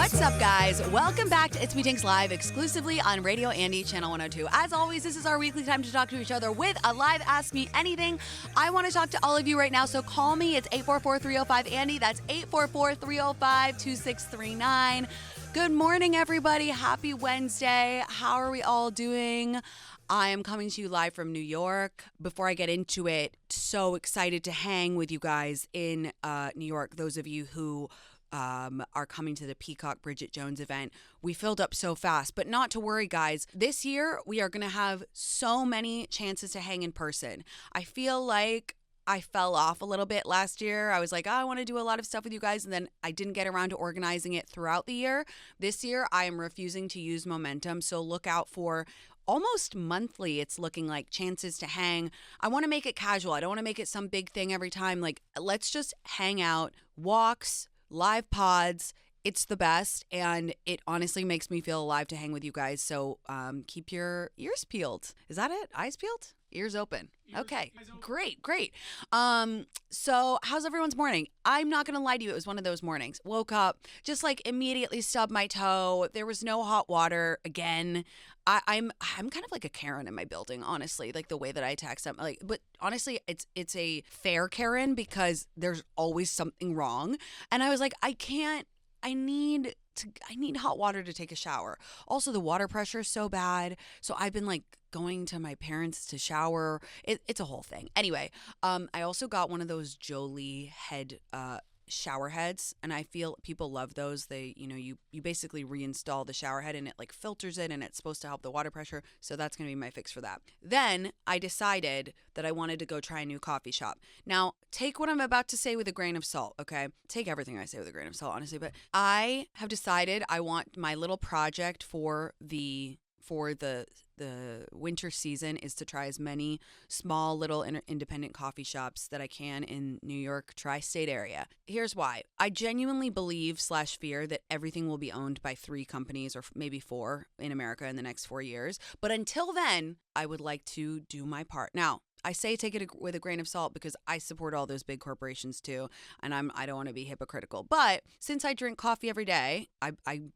What's up, guys? Welcome back to It's Me Tinx Live, exclusively on Radio Andy, Channel 102. As always, this is our weekly time to talk to each other with a live Ask Me Anything. I want to talk to all of you right now, so call me. It's 844-305-ANDY. That's 844-305-2639. Good morning, everybody. Happy Wednesday. How are we all doing? I am coming to you live from New York. Before I get into it, so excited to hang with you guys in New York. Those of you who are coming to the Peacock Bridget Jones event. We filled up so fast, but not to worry, guys. This year, we are going to have so many chances to hang in person. I feel like I fell off a little bit last year. I was like, oh, I want to do a lot of stuff with you guys, and then I didn't get around to organizing it throughout the year. This year, I am refusing to use momentum, so look out for almost monthly, it's looking like chances to hang. I want to make it casual. I don't want to make it some big thing every time. Like, let's just hang out, walks, live pods. It's the best, and it honestly makes me feel alive to hang with you guys. So keep your ears peeled. Is that it? Eyes peeled? Ears open. Okay, great. So how's everyone's morning? I'm not going to lie to you. It was one of those mornings. Woke up, just like immediately stubbed my toe. There was no hot water again. I'm kind of like a Karen in my building, honestly, like the way that I text them. Like, but honestly, it's a fair Karen because there's always something wrong. And I was like, I need hot water to take a shower. Also, the water pressure is so bad. So I've been like going to my parents to shower. It's a whole thing. Anyway, I also got one of those Jolie head shower heads, and I feel people love those. They, you basically reinstall the shower head and it like filters it, and it's supposed to help the water pressure. So that's going to be my fix for that. Then I decided that I wanted to go try a new coffee shop. Now, take what I'm about to say with a grain of salt, okay? Take everything I say with a grain of salt, honestly, but I have decided I want my little project for the winter season is to try as many small little independent coffee shops that I can in New York tri-state area. Here's why. I genuinely believe / fear that everything will be owned by 3 companies or maybe 4 in America in the next 4 years. But until then, I would like to do my part. Now, I say take it with a grain of salt because I support all those big corporations too, and I don't want to be hypocritical. But since I drink coffee every day, I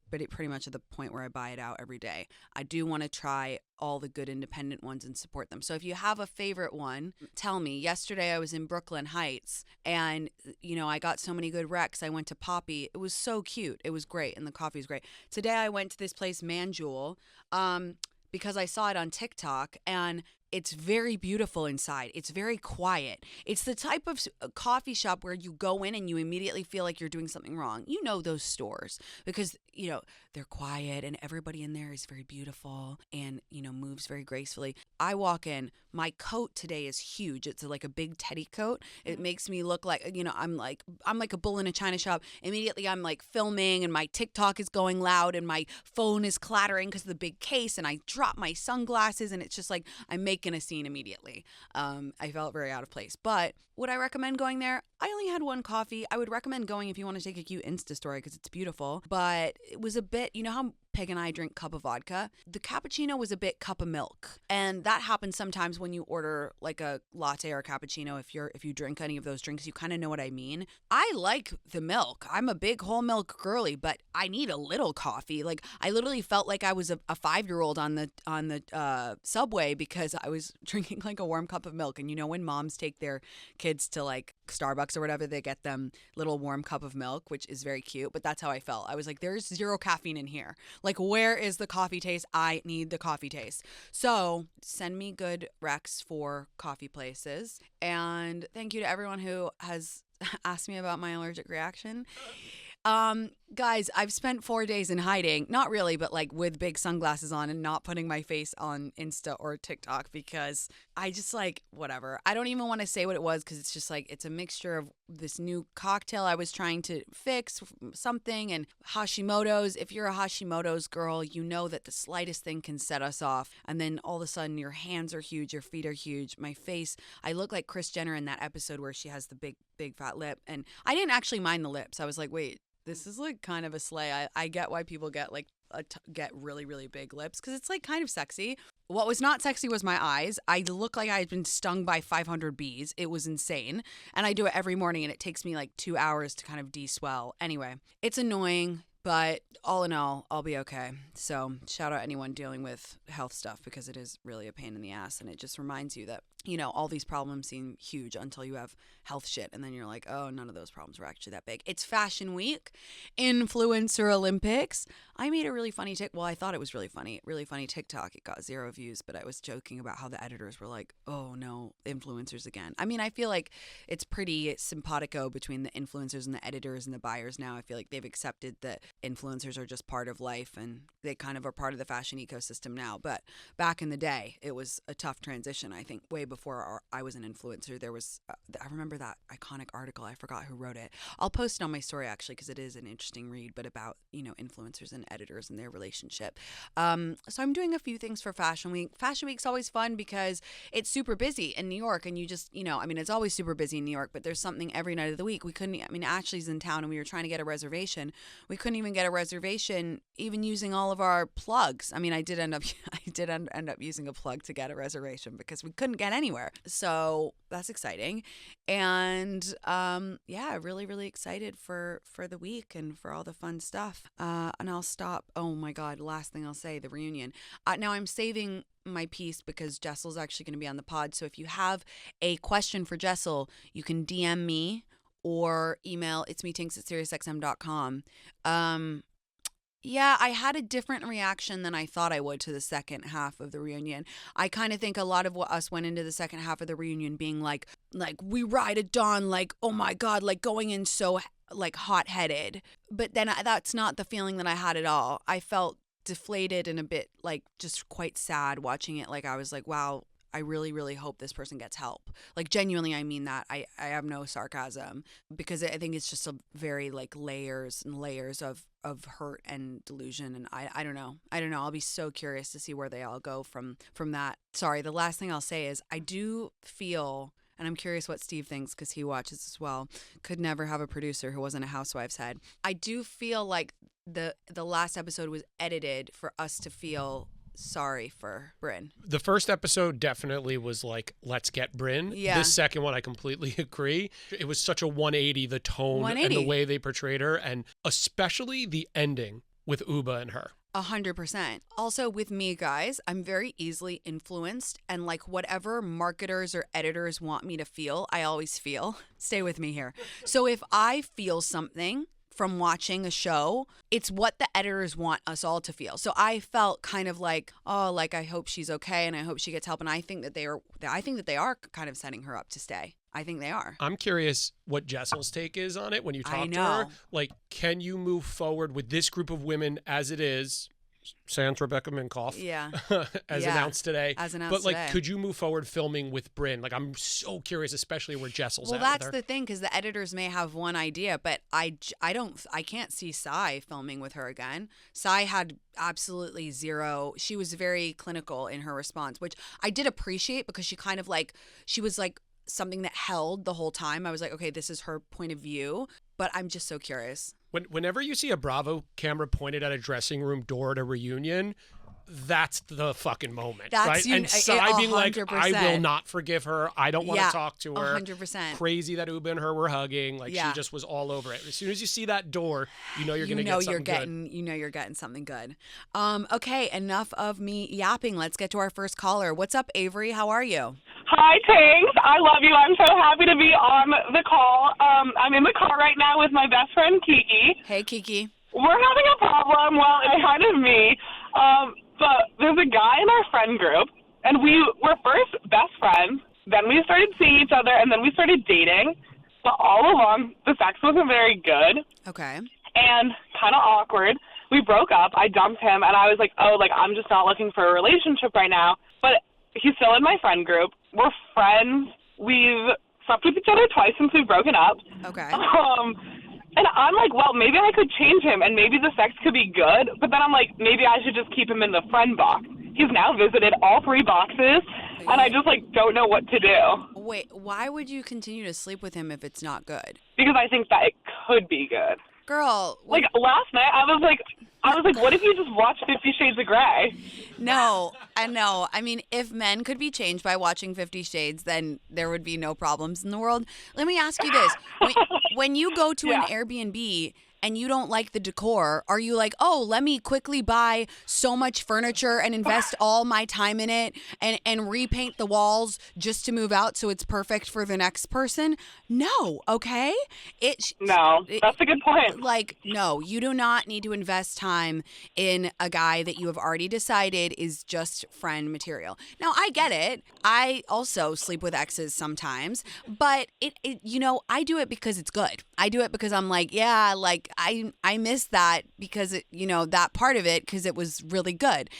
pretty much at the point where I buy it out every day. I do want to try all the good independent ones and support them. So if you have a favorite one, tell me. Yesterday I was in Brooklyn Heights, and I got so many good recs. I went to Poppy. It was so cute. It was great, and the coffee was great. Today I went to this place, Manjul, because I saw it on TikTok, and it's very beautiful inside. It's very quiet. It's the type of coffee shop where you go in and you immediately feel like you're doing something wrong. You know those stores because, they're quiet and everybody in there is very beautiful and, moves very gracefully. I walk in. My coat today is huge. It's like a big teddy coat. It makes me look like, I'm like a bull in a china shop. Immediately I'm like filming and my TikTok is going loud and my phone is clattering because of the big case, and I drop my sunglasses, and it's just like I'm making a scene immediately. I felt very out of place. But would I recommend going there? I only had one coffee. I would recommend going if you want to take a cute Insta story because it's beautiful. But it was a bit, how Peg and I drink cup of vodka? The cappuccino was a bit cup of milk. And that happens sometimes when you order like a latte or a cappuccino. If you drink any of those drinks, you kind of know what I mean. I like the milk. I'm a big whole milk girly, but I need a little coffee. Like, I literally felt like I was a 5-year-old on the subway because I was drinking like a warm cup of milk. And when moms take their kids to like Starbucks or whatever, they get them little warm cup of milk, which is very cute. But that's how I felt. I was like, there's 0 caffeine in here. Like, where is the coffee taste? I need the coffee taste. So send me good recs for coffee places. And thank you to everyone who has asked me about my allergic reaction. Guys, I've spent 4 days in hiding. Not really, but like with big sunglasses on and not putting my face on Insta or TikTok because I just like, whatever. I don't even want to say what it was because it's just like, it's a mixture of this new cocktail I was trying to fix something and Hashimoto's. If you're a Hashimoto's girl, you know that the slightest thing can set us off. And then all of a sudden your hands are huge, your feet are huge. My face, I look like Kris Jenner in that episode where she has the big fat lip. And I didn't actually mind the lips. I was like, wait, this is like kind of a slay. I get why people get like get really, really big lips because it's like kind of sexy. What was not sexy was my eyes. I look like I had been stung by 500 bees. It was insane. And I do it every morning and it takes me like 2 hours to kind of de-swell. Anyway, it's annoying. But all in all, I'll be okay. So shout out anyone dealing with health stuff because it is really a pain in the ass. And it just reminds you that, all these problems seem huge until you have health shit. And then you're like, oh, none of those problems were actually that big. It's Fashion Week, Influencer Olympics. I made a really funny well, I thought it was really funny TikTok. It got 0 views, but I was joking about how the editors were like, oh no, influencers again. I mean, I feel like it's pretty simpatico between the influencers and the editors and the buyers now. I feel like they've accepted that influencers are just part of life and they kind of are part of the fashion ecosystem now. But back in the day, it was a tough transition. I think way before I was an influencer, there was, I remember that iconic article. I forgot who wrote it. I'll post it on my story actually because it is an interesting read, but about, influencers and editors and their relationship. So I'm doing a few things for Fashion Week. Fashion Week's always fun because it's super busy in New York and you just, it's always super busy in New York, but there's something every night of the week. Ashley's in town and we were trying to get a reservation. We couldn't even get a reservation even using all of our plugs. I did end up using a plug to get a reservation because we couldn't get anywhere. So that's exciting. And really, really excited for the week and for all the fun stuff. And I'll stop. Oh my God. Last thing I'll say, the reunion. Now I'm saving my piece because Jessel's actually going to be on the pod. So if you have a question for Jessel, you can DM me or email it's me Tinx at SiriusXM.com. I had a different reaction than I thought I would to the second half of the reunion. I kind of think a lot of what us went into the second half of the reunion being like we ride at dawn, like, oh my God, like going in so like hot-headed. But then that's not the feeling that I had at all. I felt deflated and a bit like just quite sad watching it. Like I was like, wow, I really, really hope this person gets help. Like genuinely, I mean that. I have no sarcasm because I think it's just a very like layers and layers of hurt and delusion. And I don't know. I'll be so curious to see where they all go from that. Sorry, the last thing I'll say is I do feel, and I'm curious what Steve thinks because he watches as well, could never have a producer who wasn't a Housewives head. I do feel like the last episode was edited for us to feel sorry for Brynn. The first episode definitely was like, let's get Brynn. Yeah. This second one, I completely agree. It was such a 180, the tone 180. and the way they portrayed her, and especially the ending with Uba and her. 100%. Also with me, guys, I'm very easily influenced, and like whatever marketers or editors want me to feel, I always feel. Stay with me here. So if I feel something from watching a show, it's what the editors want us all to feel. So I felt kind of like, oh, like I hope she's okay and I hope she gets help. And I think that they are kind of setting her up to stay. I think they are. I'm curious what Jessel's take is on it when you talk to her. Like, can you move forward with this group of women as it is? Sans Rebecca Minkoff. Yeah. Announced today. But like, today. could you move forward filming with Brynn? Like, I'm so curious, especially where Jessel's at. Well, that's the thing, because the editors may have one idea, but I can't see Sai filming with her again. Sai had absolutely zero. She was very clinical in her response, which I did appreciate because she kind of like, she was like something that held the whole time. I was like, okay, this is her point of view, but I'm just so curious. Whenever you see a Bravo camera pointed at a dressing room door at a reunion, that's the fucking moment, right? And Sai being like, I will not forgive her. I don't want to talk to her. 100%. Crazy that Uba and her were hugging. Like, she just was all over it. As soon as you see that door, you know you're going to get something good. You know you're getting something good. Okay, enough of me yapping. Let's get to our first caller. What's up, Avery? How are you? Hi, Tinx. I love you. I'm so happy to be on the call. I'm in the car right now with my best friend, Kiki. Hey, Kiki. We're having a problem. Well, it's kind of me. But there's a guy in our friend group, and we were first best friends. Then we started seeing each other, and then we started dating. But all along, the sex wasn't very good. Okay. And kind of awkward. We broke up. I dumped him, and I was like, I'm just not looking for a relationship right now. But he's still in my friend group. We're friends. We've slept with each other twice since we've broken up. Okay. And I'm like, well, maybe I could change him, and maybe the sex could be good. But then I'm like, maybe I should just keep him in the friend box. He's now visited all 3 boxes, and I just, don't know what to do. Wait, why would you continue to sleep with him if it's not good? Because I think that it could be good. Girl. Last night, I was like, what if you just watched 50 Shades of Grey? No, I know. I mean, if men could be changed by watching 50 Shades, then there would be no problems in the world. Let me ask you this. When you go to an Airbnb and you don't like the decor, are you like, oh, let me quickly buy so much furniture and invest all my time in it and repaint the walls just to move out so it's perfect for the next person? No, okay? No, that's a good point. Like, no, you do not need to invest time in a guy that you have already decided is just friend material. Now, I get it. I also sleep with exes sometimes, but I do it because it's good. I do it because I'm like, yeah, like I miss that because that part of it, because it was really good.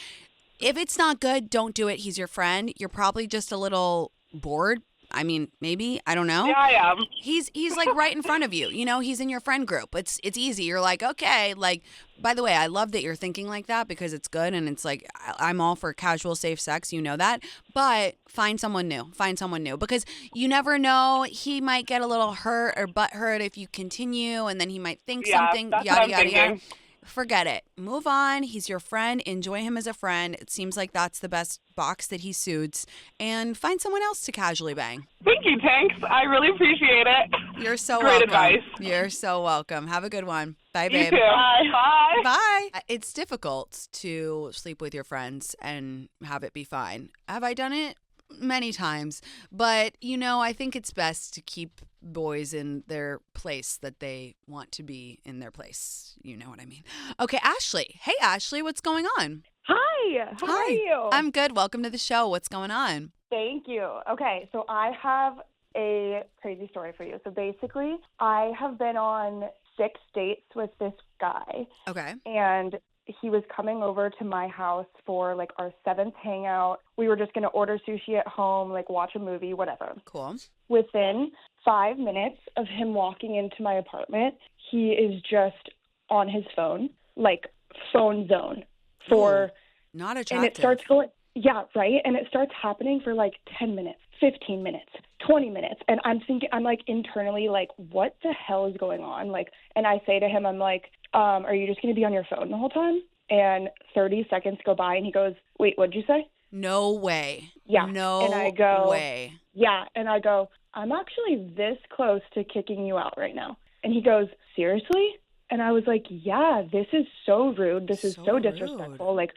If it's not good, don't do it. He's your friend. You're probably just a little bored. I mean, maybe, I don't know. Yeah, I am. He's like right in front of you. He's in your friend group. It's easy. You're like, okay, like, by the way, I love that you're thinking like that because it's good, and it's like, I'm all for casual, safe sex. You know that. But find someone new. Find someone new, because you never know. He might get a little hurt or butt hurt if you continue, and then he might think something, that's yada, what I'm yada, thinking. yada. Forget it. Move on. He's your friend. Enjoy him as a friend. It seems like that's the best box that he suits. And find someone else to casually bang. Thank you, Tinx. I really appreciate it. You're so Great welcome. advice. You're so welcome. Have a good one. Bye, You babe. too. Bye. Bye. It's difficult to sleep with your friends and have it be fine. Have I done it? Many times. But, I think it's best to keep boys in their place that they want to be in their place. You know what I mean? Okay, Ashley. Hey, Ashley, what's going on? Hi. How are you? I'm good. Welcome to the show. What's going on? Thank you. Okay, so I have a crazy story for you. So basically, I have been on 6 dates with this guy. Okay. And he was coming over to my house for like our 7th hangout. We were just going to order sushi at home, like watch a movie, whatever. Cool. Within 5 minutes of him walking into my apartment, he is just on his phone, like phone zone for... Ooh, not attractive. And it starts going, yeah, right? And it starts happening for like 10 minutes, 15 minutes, 20 minutes. And I'm thinking, I'm like internally like, what the hell is going on? Like, and I say to him, I'm like, are you just going to be on your phone the whole time? And 30 seconds go by and he goes, wait, what'd you say? No way. Yeah. No and I go, way. Yeah. And I go, I'm actually this close to kicking you out right now. And he goes, seriously? And I was like, yeah, this is so rude. This is so disrespectful. Rude. Like,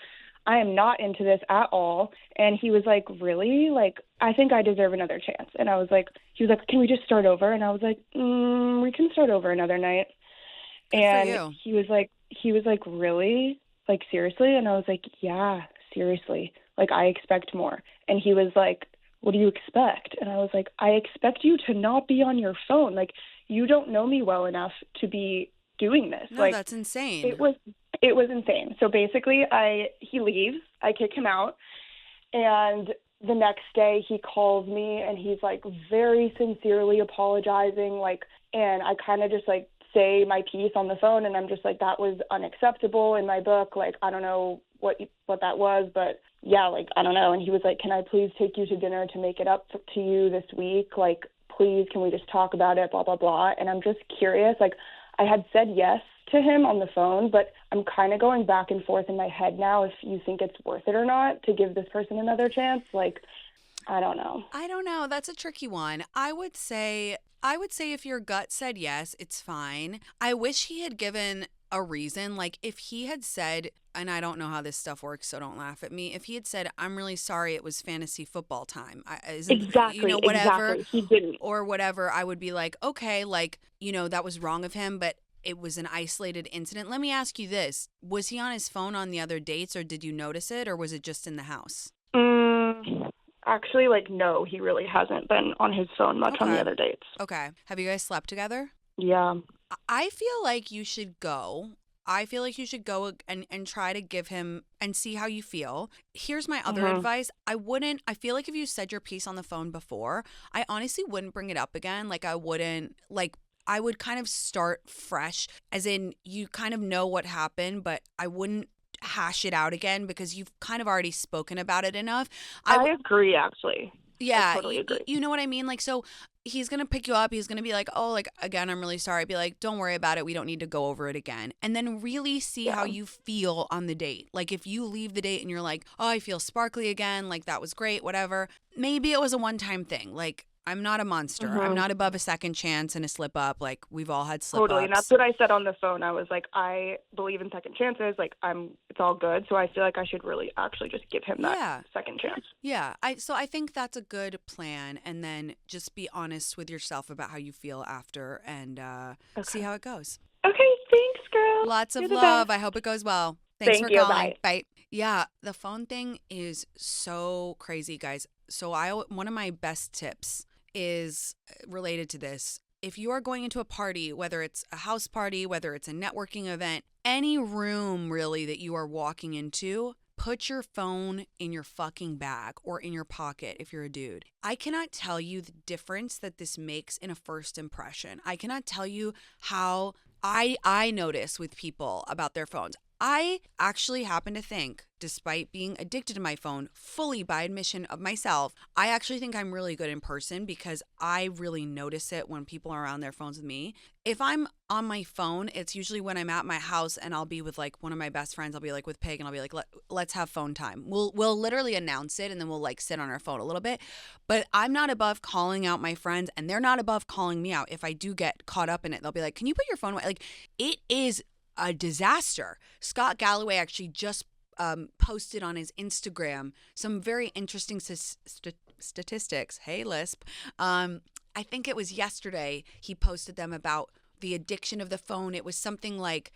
I am not into this at all. And he was like, really? Like, I think I deserve another chance. And I was like, he was like, can we just start over? And I was like, we can start over another night. Good and for you. he was like, really? Like, seriously? And I was like, yeah, seriously. Like, I expect more. And he was like, what do you expect? And I was like, I expect you to not be on your phone. Like, you don't know me well enough to be doing this. No, like, that's insane. It was insane. So basically, he leaves. I kick him out. And the next day he calls me and he's like very sincerely apologizing. Like, and I kind of just like say my piece on the phone. And I'm just like, that was unacceptable in my book. Like, I don't know what that was, but yeah, like, I don't know. And he was like, can I please take you to dinner to make it up to you this week? Like, please, can we just talk about it? Blah, blah, blah. And I'm just curious. Like, I had said yes to him on the phone, but I'm kind of going back and forth in my head now if you think it's worth it or not to give this person another chance. Like, I don't know. I don't know. That's a tricky one. I would say if your gut said yes, it's fine. I wish he had given a reason. Like, if he had said, and I don't know how this stuff works, so don't laugh at me. If he had said, I'm really sorry, it was fantasy football time. Exactly. Whatever. Exactly. He didn't. Or whatever, I would be like, okay, like, that was wrong of him, but it was an isolated incident. Let me ask you this. Was he on his phone on the other dates, or did you notice it, or was it just in the house? Actually, like, no, he really hasn't been on his phone much on the other dates. Okay. Have you guys slept together? Yeah. I feel like you should go. I feel like you should go and try to give him and see how you feel. Here's my other advice. I feel like if you said your piece on the phone before, I honestly wouldn't bring it up again. Like, I would kind of start fresh, as in you kind of know what happened, but I wouldn't hash it out again because you've kind of already spoken about it enough. I agree, actually. Yeah, I totally agree. You know what I mean? Like, so he's going to pick you up. He's going to be like, oh, like, again, I'm really sorry. Be like, don't worry about it. We don't need to go over it again. And then really see how you feel on the date. Like, if you leave the date and you're like, oh, I feel sparkly again. Like, that was great, whatever. Maybe it was a one-time thing. Like, I'm not a monster. I'm not above a second chance and a slip up. Like, we've all had slip Totally. ups. And that's what I said on the phone. I was like, I believe in second chances. Like, it's all good. So I feel like I should really actually just give him that second chance. Yeah. So I think that's a good plan. And then just be honest with yourself about how you feel after and see how it goes. Okay. Thanks, girl. Lots of love. I hope it goes well. Thanks for calling. Bye. Yeah. The phone thing is so crazy, guys. So one of my best tips is related to this. If you are going into a party, whether it's a house party, whether it's a networking event, any room really that you are walking into, put your phone in your fucking bag or in your pocket if you're a dude. I cannot tell you the difference that this makes in a first impression. I cannot tell you how I notice with people about their phones. I actually happen to think, despite being addicted to my phone fully by admission of myself, I actually think I'm really good in person because I really notice it when people are on their phones with me. If I'm on my phone, it's usually when I'm at my house and I'll be with like one of my best friends. I'll be like with Pig and I'll be like, let's have phone time. We'll literally announce it and then we'll like sit on our phone a little bit. But I'm not above calling out my friends and they're not above calling me out. If I do get caught up in it, they'll be like, can you put your phone away? Like, it is a disaster. Scott Galloway actually just posted on his Instagram some very interesting statistics. Hey, Lisp. I think it was yesterday he posted them about the addiction of the phone. It was something like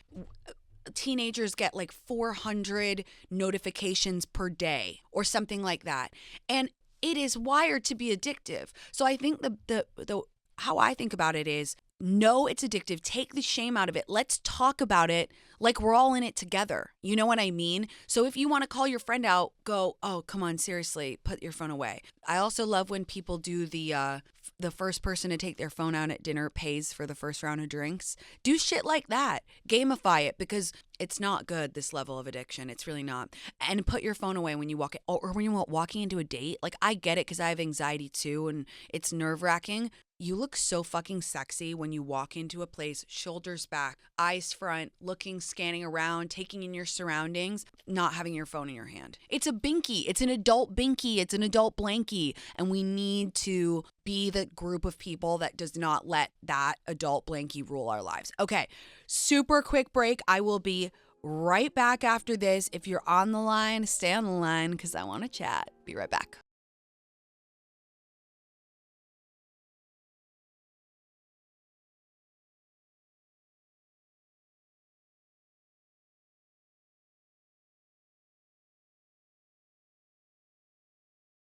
teenagers get like 400 notifications per day or something like that. And it is wired to be addictive. So I think the how I think about it is, no, it's addictive. Take the shame out of it. Let's talk about it like we're all in it together. You know what I mean? So if you want to call your friend out, go, oh, come on, seriously, put your phone away. I also love when people do the first person to take their phone out at dinner pays for the first round of drinks. Do shit like that. Gamify it because it's not good, this level of addiction. It's really not. And put your phone away when you walk or when you're walking into a date. Like, I get it because I have anxiety too and it's nerve-wracking. You look so fucking sexy when you walk into a place, shoulders back, eyes front, looking, scanning around, taking in your surroundings, not having your phone in your hand. It's a binky. It's an adult binky. It's an adult blankie. And we need to be the group of people that does not let that adult blankie rule our lives. Okay, super quick break. I will be right back after this. If you're on the line, stay on the line because I want to chat. Be right back.